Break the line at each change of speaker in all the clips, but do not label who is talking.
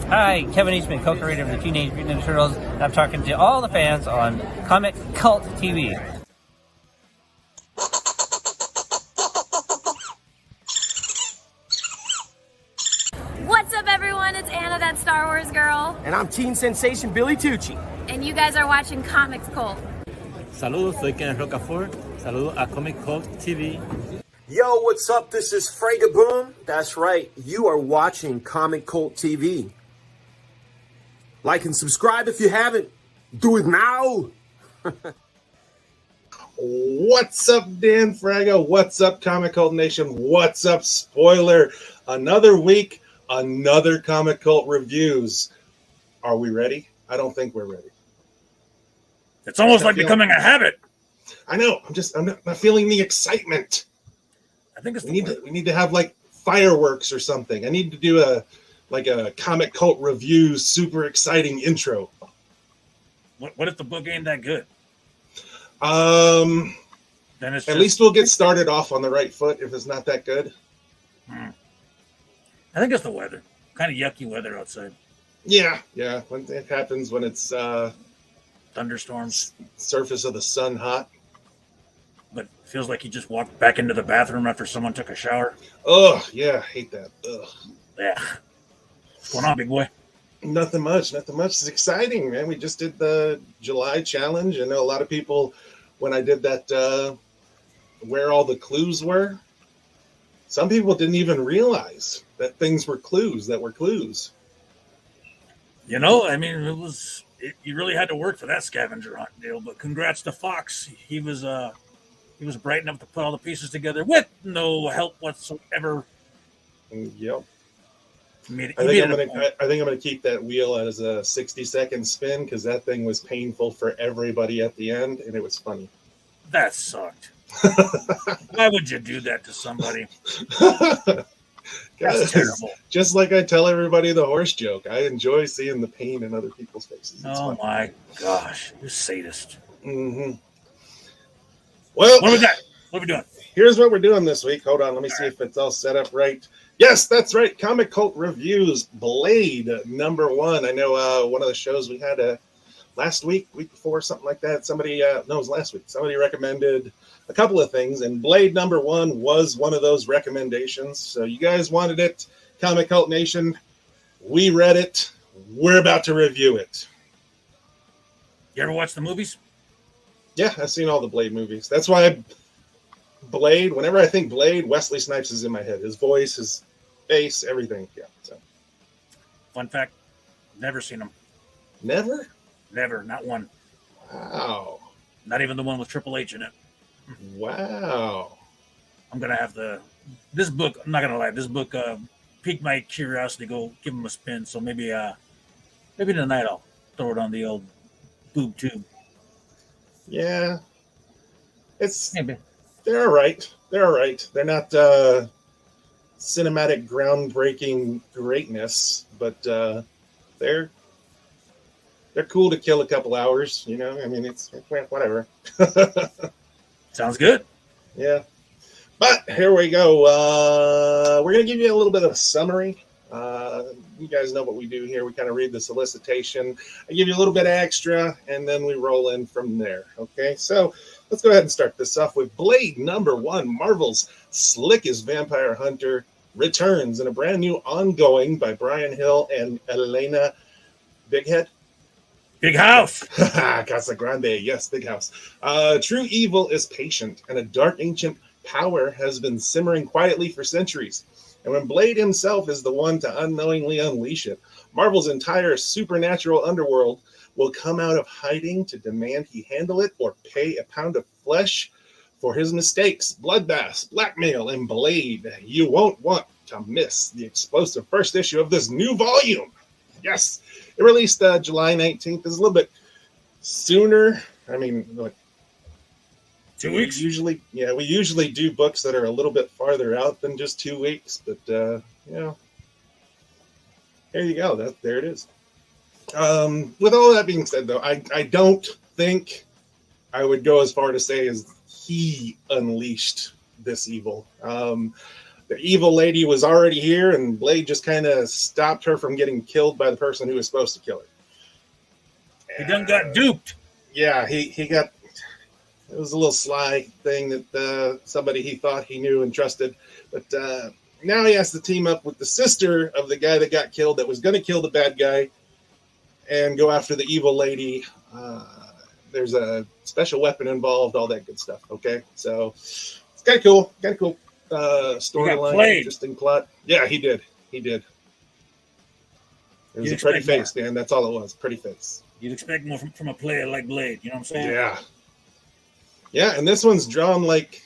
Hi, Kevin Eastman, co-creator of the Teenage Mutant Ninja Turtles, and I'm talking to all the fans on Comic Cult TV.
What's up, everyone? It's Anna, that Star Wars girl.
And I'm teen sensation Billy Tucci.
And you guys are watching Comics Cult.
Saludos, soy Ken Rocafort. Saludos a Comic Cult TV.
Yo, what's up? This is Fragaboom. That's right. You are watching Comic Cult TV. Like and subscribe if you haven't. Do it now.
What's up, Dan Fraga? What's up, Comic Cult Nation? What's up, Spoiler? Another week, another Comic Cult reviews. Are we ready? I don't think we're ready.
It's almost like becoming a habit.
I know. I'm not feeling the excitement.
I think it's
we need to have like fireworks or something. I need to do a Comic Cult review, super exciting intro.
What if the book ain't that good?
Then it's at least we'll get started off on the right foot if it's not that good.
I think it's the weather. Kind of yucky weather outside.
Yeah. When it happens when it's
thunderstorms,
surface of the sun hot.
But it feels like you just walked back into the bathroom after someone took a shower.
Oh yeah, hate that. Ugh.
Yeah. What's going on, big boy?
Nothing much. It's exciting, man. We just did the July challenge. I know a lot of people, when I did that, where all the clues were, some people didn't even realize that things were clues that were clues.
You know, I mean, you really had to work for that scavenger hunt deal, but congrats to Fox. He was bright enough to put all the pieces together with no help whatsoever.
Yep.
I
think I'm gonna keep that wheel as a 60-second spin because that thing was painful for everybody at the end, and it was funny.
That sucked. Why would you do that to somebody? That's terrible.
Just like I tell everybody the horse joke, I enjoy seeing the pain in other people's faces. It's
oh
funny.
My gosh, you're sadist.
Mm-hmm. Well,
what was that? What are we doing?
Here's what we're doing this week. Hold on, let me see if it's all set up right. Yes, that's right. Comic Cult Reviews, Blade #1. I know one of the shows we had last week before, something like that. It was last week. Somebody recommended a couple of things, and Blade #1 was one of those recommendations. So you guys wanted it, Comic Cult Nation. We read it. We're about to review it.
You ever watch the movies?
Yeah, I've seen all the Blade movies. That's why Blade, whenever I think Blade, Wesley Snipes is in my head. His voice, his face, everything. Yeah. So.
Fun fact, never seen them.
Never?
Never, not one.
Wow.
Not even the one with Triple H in it.
Wow.
I'm going to have this book, I'm not going to lie, this book piqued my curiosity to go give him a spin. So maybe tonight I'll throw it on the old boob tube.
Yeah.
Maybe.
They're all right. They're not cinematic groundbreaking greatness, but they're cool to kill a couple hours, you know? I mean, it's whatever.
Sounds good.
Yeah. But here we go. We're going to give you a little bit of a summary. You guys know what we do here. We kind of read the solicitation. I give you a little bit extra, and then we roll in from there. Okay, so let's go ahead and start this off with Blade #1. Marvel's slickest vampire hunter returns in a brand new ongoing by Brian Hill and Elena Bighead.
Big House.
Casa Grande. Yes, Big House. True evil is patient, and a dark ancient power has been simmering quietly for centuries. And when Blade himself is the one to unknowingly unleash it, Marvel's entire supernatural underworld will come out of hiding to demand he handle it or pay a pound of flesh for his mistakes. Bloodbath, blackmail, and Blade. You won't want to miss the explosive first issue of this new volume. Yes, it released July 19th. It's a little bit sooner. I mean, like
2 weeks.
We usually do books that are a little bit farther out than just 2 weeks, but you know, there you go. There it is. With all that being said, though, I don't think I would go as far to say as he unleashed this evil. The evil lady was already here, and Blade just kind of stopped her from getting killed by the person who was supposed to kill her.
He done got duped.
Yeah, he got. It was a little sly thing that somebody he thought he knew and trusted, but now he has to team up with the sister of the guy that got killed, that was going to kill the bad guy, and go after the evil lady. There's a special weapon involved, all that good stuff. Okay, so it's kind of cool. Storyline, interesting plot. Yeah, he did. It was a pretty face, man. That's all it was. Pretty face.
You'd expect more from a player like Blade. You know what I'm saying?
Yeah. Yeah, and this one's drawn like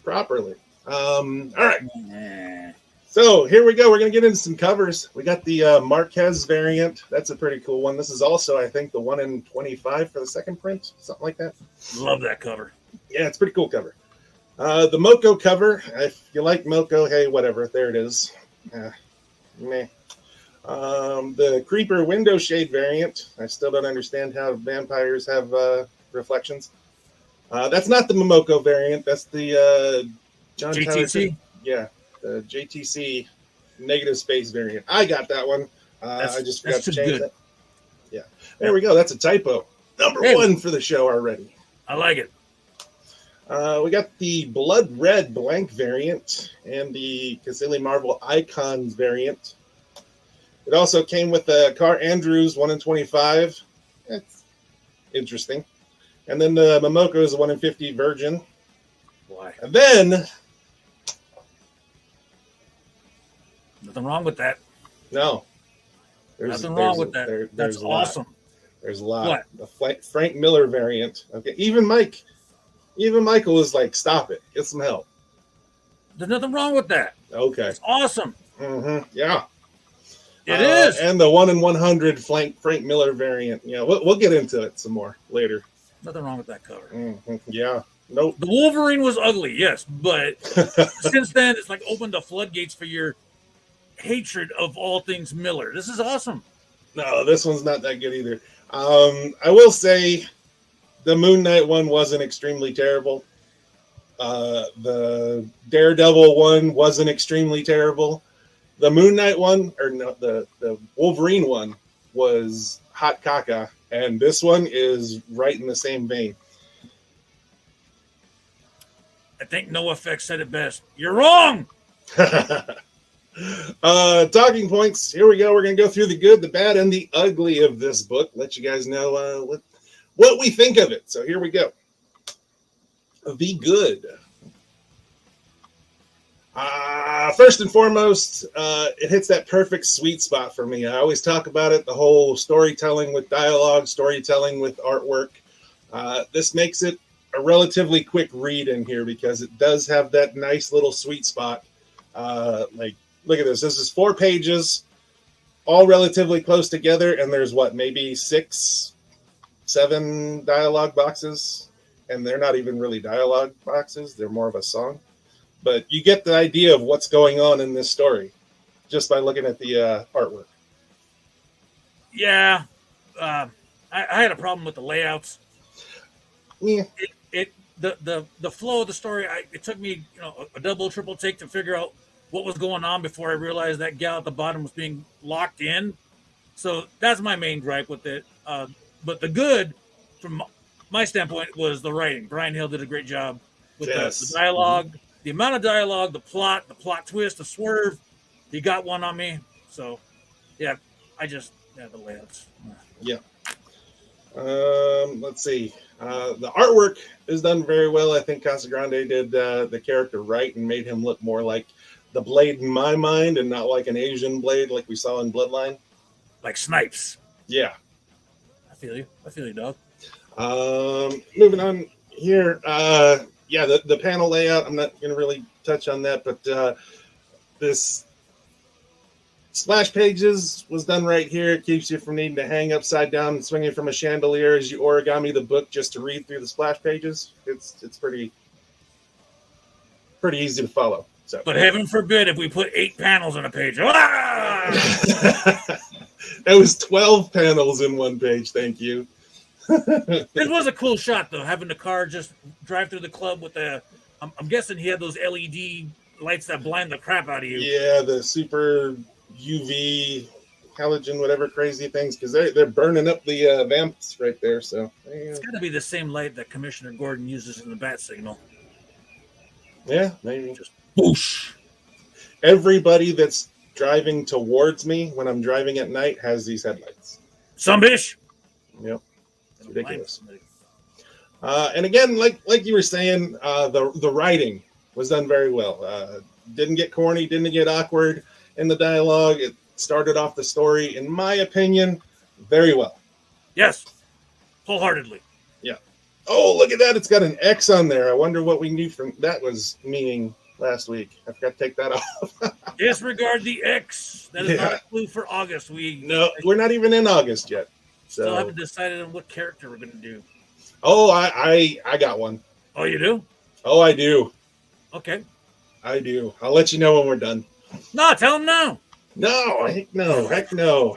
properly. All right. So here we go. We're going to get into some covers. We got the Marquez variant. That's a pretty cool one. This is also, I think, the 1 in 25 for the second print, something like that.
Love that cover.
Yeah, it's a pretty cool cover. The Moko cover. If you like Moko, hey, whatever. There it is. Meh. The Creeper window shade variant. I still don't understand how vampires have reflections. That's not the Momoko variant. That's the John
JTC.
Yeah, the JTC negative space variant. I got that one. I just forgot to change that. Yeah, there we go. That's a typo. Number 1 for the show already.
I like it.
We got the Blood Red blank variant and the Casilli Marvel Icons variant. It also came with the Car Andrews 1 in 25. That's interesting. And then the Momoko is a 1 in 50 Virgin.
Why?
And then...
Nothing wrong with that.
No.
Nothing wrong with that. That's awesome.
There's a lot.
What?
The Frank Miller variant. Okay. Even Michael was like, stop it. Get some help.
There's nothing wrong with that.
Okay.
It's awesome.
Mm-hmm. Yeah.
It is.
And the 1 in 100 Frank Miller variant. Yeah, we'll get into it some more later.
Nothing wrong with that cover.
Mm-hmm. Yeah. Nope.
The Wolverine was ugly, yes, but since then it's like opened the floodgates for your hatred of all things Miller. This is awesome.
No, this one's not that good either. I will say the Moon Knight one wasn't extremely terrible. The Daredevil one wasn't extremely terrible. The Moon Knight one, or no, the Wolverine one was hot caca, and this one is right in the same vein.
I think NoFX said it best. You're wrong.
Talking points. Here we go. We're going to go through the good, the bad, and the ugly of this book. Let you guys know what we think of it. So here we go. The good. First and foremost, it hits that perfect sweet spot for me. I always talk about it, the whole storytelling with dialogue, storytelling with artwork. This makes it a relatively quick read in here because it does have that nice little sweet spot. Like, look at this. This is 4 pages, all relatively close together, and there's maybe 6, 7 dialogue boxes, and they're not even really dialogue boxes. They're more of a song. But you get the idea of what's going on in this story just by looking at the artwork.
Yeah. I had a problem with the layouts.
Yeah.
The flow of the story, it took me a double, triple take to figure out what was going on before I realized that gal at the bottom was being locked in. So that's my main gripe with it. But the good, from my standpoint, was the writing. Brian Hill did a great job with the dialogue. Mm-hmm. The amount of dialogue, the plot twist, the swerve, he got one on me. So, yeah, the layouts.
Yeah. Let's see. The artwork is done very well. I think Casagrande did the character right and made him look more like the Blade in my mind and not like an Asian Blade like we saw in Bloodline.
Like Snipes.
Yeah.
I feel you, dog.
Moving on here. Yeah, the panel layout, I'm not going to really touch on that, but this Splash pages was done right here. It keeps you from needing to hang upside down and swinging from a chandelier as you origami the book just to read through the splash pages. It's pretty easy to follow. So,
but heaven forbid if we put 8 panels on a page. Ah!
That was 12 panels in one page. Thank you.
It was a cool shot though, having the car just drive through the club with the. I'm guessing he had those LED lights that blind the crap out of you.
Yeah, the super UV halogen, whatever crazy things, because they're burning up the vamps right there. So
it's got to be the same light that Commissioner Gordon uses in the bat signal.
Yeah, maybe.
Just whoosh.
Everybody that's driving towards me when I'm driving at night has these headlights.
Some bitch.
Yep, it's ridiculous. And again, like you were saying, the writing was done very well. Didn't get corny, didn't get awkward in the dialogue. It started off the story, in my opinion, very well.
Yes, wholeheartedly.
Yeah. Oh, look at that! It's got an X on there. I wonder what we knew from that was meaning last week. I forgot to take that off.
Disregard the X. That is not a clue for August.
No, we're not even in August yet. So
still haven't decided on what character we're going to do.
Oh, I got one.
Oh, you do?
Oh, I do.
Okay.
I do. I'll let you know when we're done.
No, tell them no.
No, heck no.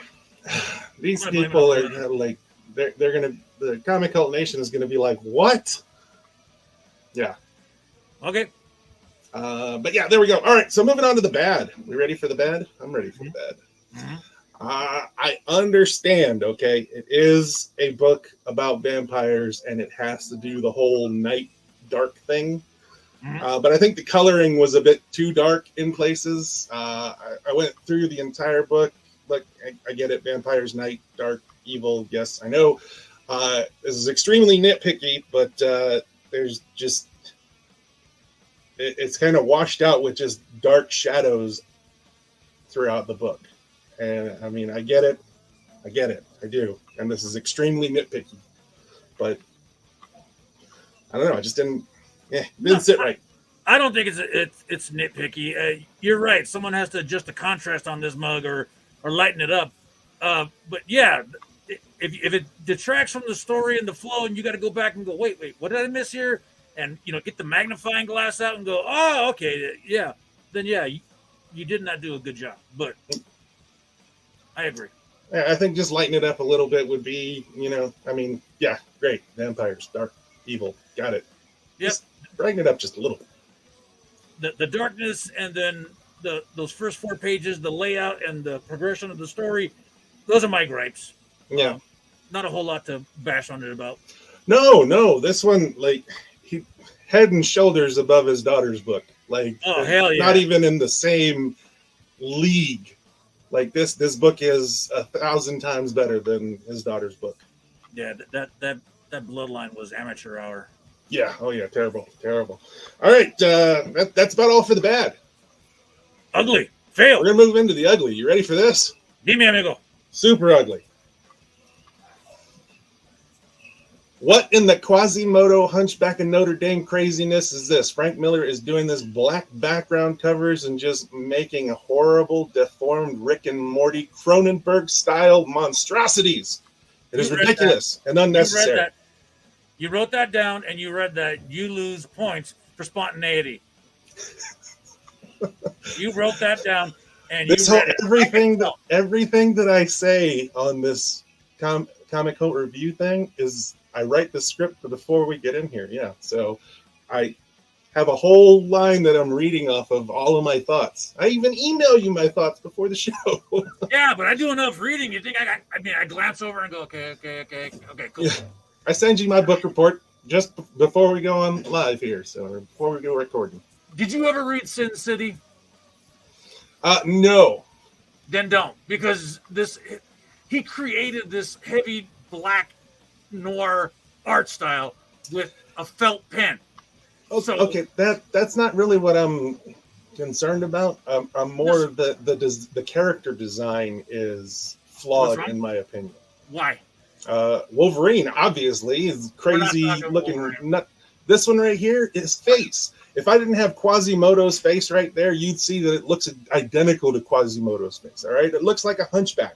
These people are like, they're gonna. The Comic Cult Nation is gonna be like, what? Yeah.
Okay.
But yeah, there we go. All right, so moving on to the bad. We ready for the bad? I'm ready for the bad.
Mm-hmm.
I understand, okay? It is a book about vampires, and it has to do the whole night dark thing.
Mm-hmm.
But I think the coloring was a bit too dark in places. I went through the entire book. Look, I get it. Vampires, night, dark, evil. Yes, I know. This is extremely nitpicky, but there's just... It's kind of washed out with just dark shadows throughout the book. And I mean, I get it. I do. And this is extremely nitpicky. But I don't know. I just didn't sit right.
I don't think it's nitpicky. You're right. Someone has to adjust the contrast on this mug or lighten it up. But yeah, if it detracts from the story and the flow, and you got to go back and go, wait, what did I miss here? And get the magnifying glass out and go, oh, okay, yeah. Then yeah, you did not do a good job. But I agree.
I think just lighten it up a little bit would be, I mean, yeah, great. Vampires, dark, evil, got it.
Yep.
Just brighten it up just a little.
The darkness, and then those first 4 pages, the layout and the progression of the story, those are my gripes.
Yeah.
Not a whole lot to bash on it about.
No, this one, like, he head and shoulders above his daughter's book. Like,
oh, hell yeah.
Not even in the same league. Like, this book is 1,000 times better than his daughter's book.
Yeah, that bloodline was amateur hour.
Yeah. Oh yeah. Terrible. All right. That's about all for the bad.
Ugly. Fail.
We're gonna move into the ugly. You ready for this?
Dime, amigo.
Super ugly. What in the Quasimodo Hunchback of Notre Dame craziness is this? Frank Miller is doing this black background covers and just making horrible, deformed Rick and Morty Cronenberg style monstrosities. It is ridiculous and unnecessary.
You wrote that down, and you read that. You lose points for spontaneity. You wrote that down, and
everything that I say on this Comic Cult review thing is I write the script before we get in here. Yeah, so I have a whole line that I'm reading off of all of my thoughts. I even email you my thoughts before the show.
Yeah, but I do enough reading. You think I glance over and go, okay, cool.
Yeah. I send you my book report just before we go on live here, so before we go recording.
Did you ever read Sin City?
No.
Then don't, because he created this heavy black noir art style with a felt pen.
Okay, that's not really what I'm concerned about. I'm more the character design is flawed in my opinion.
Why?
Wolverine obviously is crazy looking nut. This one right here, his face if I didn't have Quasimodo's face right there, you'd see that it looks identical to Quasimodo's face. All right, it looks like a hunchback.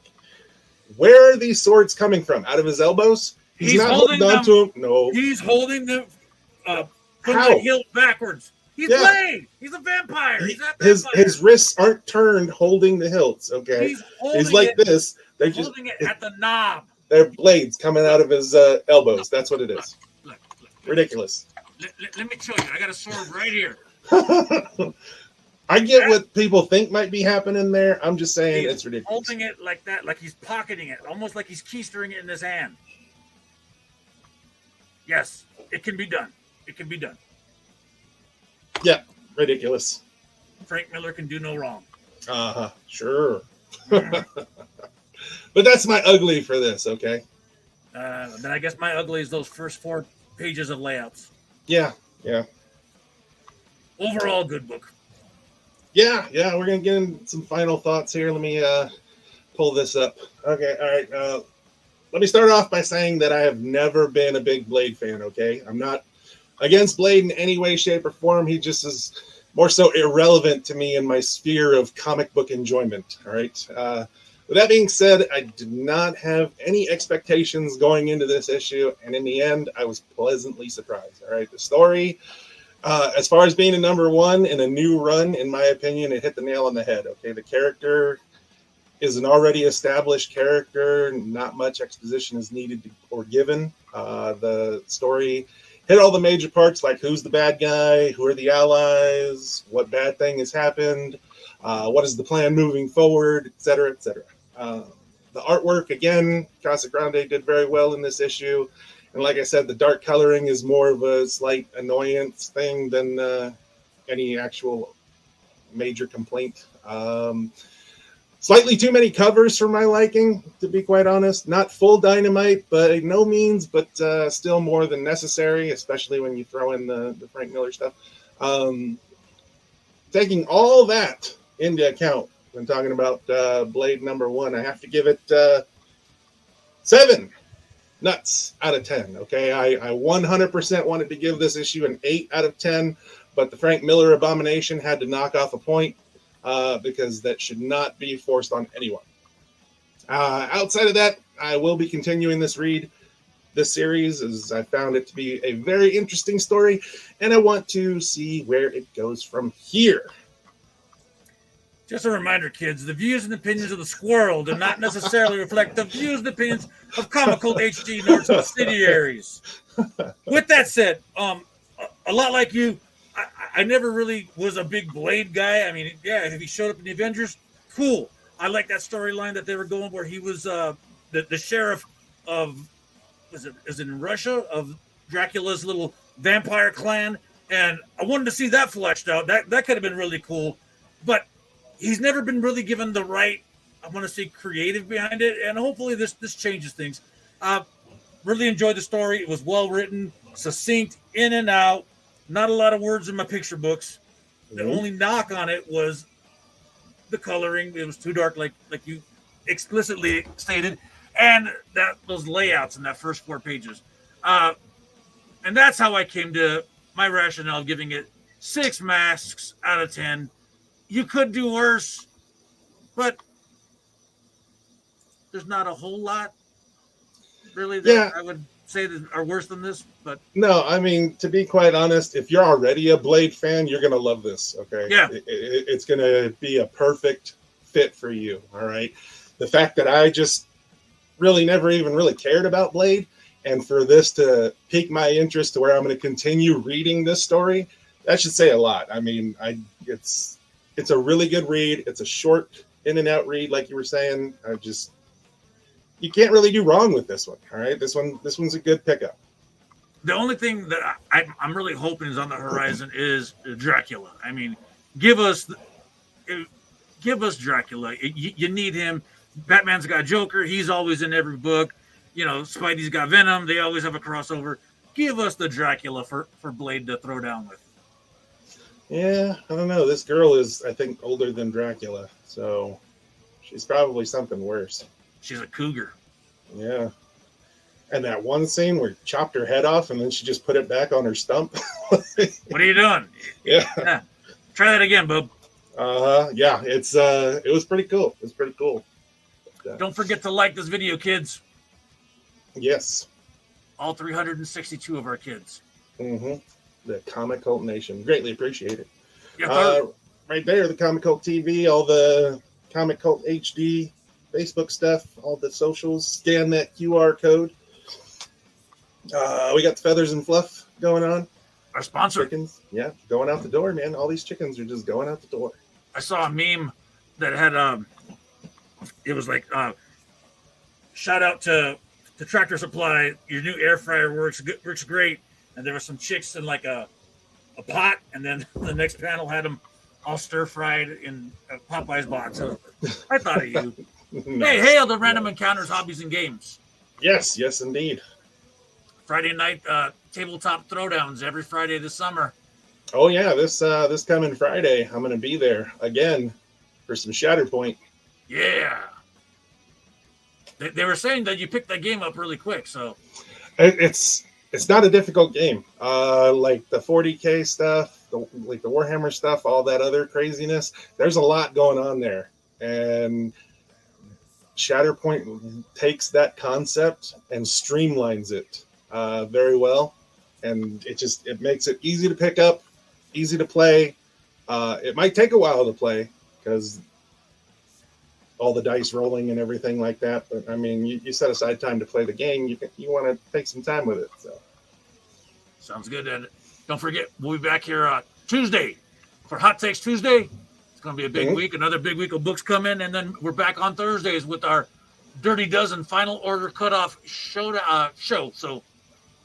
Where are these swords coming from? Out of his elbows? He's not holding on to them. No,
he's holding them from
How?
the hilt backwards. He's Blade. He's a vampire. He's not
his wrists aren't turned holding the hilts. Okay, he's like this. They're just
holding it at the knob.
They're blades coming out of his elbows. That's what it is.
Look.
Ridiculous.
Let me show you. I got a sword right here.
I get what people think might be happening there. I'm just saying it's ridiculous.
Holding it like that, like he's pocketing it, almost like he's keystering it in his hand. Yes, it can be done. It can be done.
Yeah, ridiculous.
Frank Miller can do no wrong.
Sure. But that's my ugly for this, okay?
Then I guess my ugly is those first 4 pages of layouts.
Yeah.
Overall, good book.
Yeah, we're going to get in some final thoughts here. Let me pull this up. Okay, all right. Let me start off by saying that I have never been a big Blade fan, okay? I'm not against Blade in any way, shape, or form. He just is more so irrelevant to me in my sphere of comic book enjoyment, all right? With that being said, I did not have any expectations going into this issue, and in the end, I was pleasantly surprised, all right? The story, as far as being a number 1 in a new run, in my opinion, it hit the nail on the head, okay? The character is an already established character. Not much exposition is needed or given. The story hit all the major parts, like who's the bad guy, who are the allies, what bad thing has happened, what is the plan moving forward, etc., etc. The artwork, again, Casagrande did very well in this issue. And like I said, the dark coloring is more of a slight annoyance thing than any actual major complaint. Slightly too many covers for my liking, to be quite honest. Not full Dynamite, by no means, but still more than necessary, especially when you throw in the Frank Miller stuff. Taking all that into account when talking about Blade number 1, I have to give it 7 nuts out of 10. Okay, I 100% wanted to give this issue an 8 out of 10, but the Frank Miller abomination had to knock off a point. Because that should not be forced on anyone. Outside of that, I will be continuing this series, as I found it to be a very interesting story, and I want to see where it goes from here.
Just a reminder, kids, the views and opinions of the Squirrel do not necessarily reflect the views and opinions of Comical HG nor subsidiaries. With that said, a lot like you, I never really was a big Blade guy. I mean, yeah, if he showed up in the Avengers, cool. I like that storyline that they were going where he was the sheriff of, is it in Russia, of Dracula's little vampire clan, and I wanted to see that fleshed out. That could have been really cool, but he's never been really given the right, I want to say, creative behind it, and hopefully this changes things. Really enjoyed the story. It was well written, succinct, in and out. Not a lot of words in my picture books. The only knock on it was the coloring. It was too dark, like you explicitly stated, and those layouts in that first 4 pages. And that's how I came to my rationale of giving it 6 masks out of 10. You could do worse, but there's not a whole lot really that I would say that are worse than this. But
no, I mean, to be quite honest, if you're already a Blade fan, you're gonna love this. Okay,
yeah,
it's gonna be a perfect fit for you. All right, the fact that I just really never even really cared about Blade, and for this to pique my interest to where I'm going to continue reading this story, that should say a lot. I mean, it's a really good read. It's a short in and out read, like you were saying. You can't really do wrong with this one. All right, this one's a good pickup.
The only thing that I'm really hoping is on the horizon is Dracula. I mean, give us Dracula. You need him. Batman's got Joker. He's always in every book. You know, Spidey's got Venom. They always have a crossover. Give us the Dracula for Blade to throw down with.
Yeah, I don't know. This girl is, I think, older than Dracula, so she's probably something worse.
She's a cougar.
Yeah. And that one scene where he chopped her head off and then she just put it back on her stump.
What are you doing?
Yeah.
Try that again, bub.
Yeah, it was pretty cool. It was pretty cool.
Don't forget to like this video, kids.
Yes.
All 362 of our kids.
Mm-hmm. The Comic Cult Nation. Greatly appreciate it.
Yeah,
Right there, the Comic Cult TV, all the Comic Cult HD, Facebook stuff, all the socials. Scan that QR code. We got the Feathers and Fluff going on.
our sponsor.
Chickens, yeah, going out the door, man. All these chickens are just going out the door.
I saw a meme that had it was like shout out to Tractor Supply. Your new air fryer works great. And there were some chicks in like a pot, and then the next panel had them all stir fried in a Popeye's box. So I thought of you.
No.
Hey, hail the Random Encounters Hobbies and Games.
Yes, indeed.
Friday night tabletop throwdowns every Friday this summer.
Oh yeah, this coming Friday, I'm gonna be there again for some Shatterpoint.
Yeah. They were saying that you picked that game up really quick, so
It's not a difficult game. Like the 40K stuff, like the Warhammer stuff, all that other craziness. There's a lot going on there, and Shatterpoint takes that concept and streamlines it very well, and it makes it easy to pick up, easy to play. It might take a while to play because all the dice rolling and everything like that. But I mean, you set aside time to play the game. You want to take some time with it. So
sounds good. And don't forget, we'll be back here Tuesday for Hot Takes Tuesday. It's going to be a big week. Another big week of books coming, and then we're back on Thursdays with our Dirty Dozen Final Order Cutoff show. So.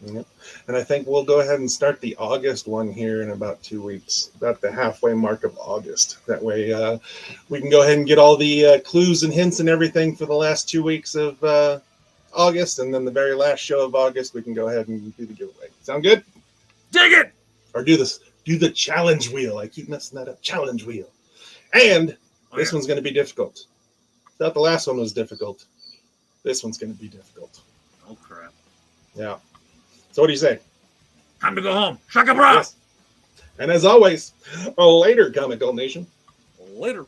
Yep. And I think we'll go ahead and start the August one here in about 2 weeks, about the halfway mark of August. That way we can go ahead and get all the clues and hints and everything for the last 2 weeks of August. And then the very last show of August, we can go ahead and do the giveaway. Sound good?
Dig it!
Or do the challenge wheel. I keep messing that up. Challenge wheel. And this one's going to be difficult. Thought the last one was difficult. This one's going to be difficult.
Oh, crap.
Yeah. So what do you say?
Time to go home. Shaka bra!
Yes. And as always, later, Comic Cult Nation.
Later.